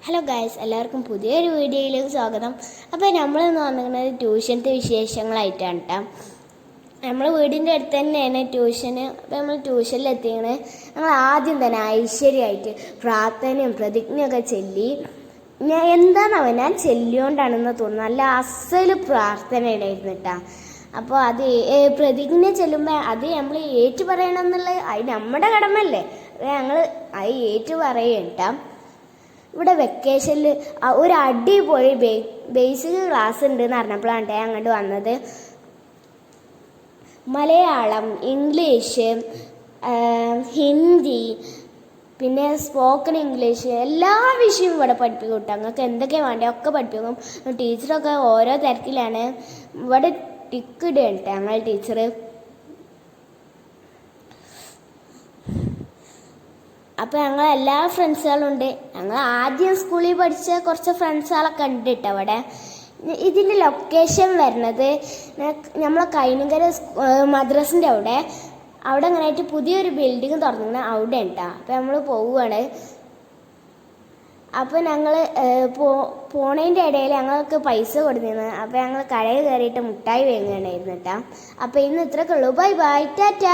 Hello guys, എല്ലാവർക്കും പുതിയൊരു വീഡിയോയിലേക്ക് സ്വാഗതം. അപ്പോൾ നമ്മളിന്ന് വന്നിരിക്കുന്നത് ട്യൂഷൻ്റെ വിശേഷങ്ങളായിട്ടാണ് കേട്ടോ. നമ്മൾ വീടിൻ്റെ അടുത്ത് തന്നെയാണ് ട്യൂഷന്. അപ്പോൾ നമ്മൾ ട്യൂഷനിലെത്തിയാണ്. ഞങ്ങൾ ആദ്യം തന്നെ ഐശ്വര്യമായിട്ട് പ്രാർത്ഥനയും പ്രതിജ്ഞയൊക്കെ ചൊല്ലി. ഞാൻ ചൊല്ലിയോണ്ടാണെന്ന് തോന്നുന്നു. നല്ല അസൽ പ്രാർത്ഥനയുണ്ടായിരുന്നു കേട്ടോ. അപ്പോൾ അത് പ്രതിജ്ഞ ചെല്ലുമ്പോൾ അത് നമ്മൾ ഏറ്റു പറയണം എന്നുള്ളത് അത് നമ്മുടെ കടമല്ലേ. ഞങ്ങൾ അത് ഏറ്റു പറയും കേട്ടോ. ഇവിടെ വെക്കേഷനിൽ ഒരു അടിപൊളി ബേസിക് ക്ലാസ് ഉണ്ടെന്ന് പറഞ്ഞപ്പോഴാണ് അങ്ങോട്ട് വന്നത്. മലയാളം, ഇംഗ്ലീഷ്, ഹിന്ദി, പിന്നെ സ്പോക്കൺ ഇംഗ്ലീഷ് എല്ലാ വിഷയവും ഇവിടെ പഠിപ്പിക്കും കേട്ടോ. ഞങ്ങൾക്ക് എന്തൊക്കെയാണ് വേണ്ടത് ഒക്കെ പഠിപ്പിക്കും. ടീച്ചറൊക്കെ ഓരോ തിരക്കിലാണ്. ഇവിടെ ടിക്ക് ഇടുകയാണ് കേട്ടോ ഞങ്ങൾ ടീച്ചർ. അപ്പോൾ ഞങ്ങൾ എല്ലാ ഫ്രണ്ട്സുകളും ഉണ്ട്. ഞങ്ങൾ ആദ്യം സ്കൂളിൽ പഠിച്ച കുറച്ച് ഫ്രണ്ട്സുകളൊക്കെ ഉണ്ട് കേട്ടോ അവിടെ. ഇതിൻ്റെ ലൊക്കേഷൻ വരുന്നത് നമ്മളെ കൈനകര മദ്രസിൻ്റെ അവിടെ ഇങ്ങനെയായിട്ട് പുതിയൊരു ബിൽഡിങ് തുറന്നിങ്ങനെ അവിടെ ഉണ്ടാ. അപ്പോൾ നമ്മൾ പോവുകയാണ്. അപ്പോൾ ഞങ്ങൾ പോണതിൻ്റെ ഇടയിൽ ഞങ്ങൾക്ക് പൈസ കൊടുത്തിരുന്നു. അപ്പോൾ ഞങ്ങൾ കടയിൽ കയറിയിട്ട് മുട്ടായി വാങ്ങുകയായിരുന്നു കേട്ടോ. അപ്പോൾ ഇന്ന് ഇത്രയൊക്കെ ഉള്ളൂ. Bye bye, Tata.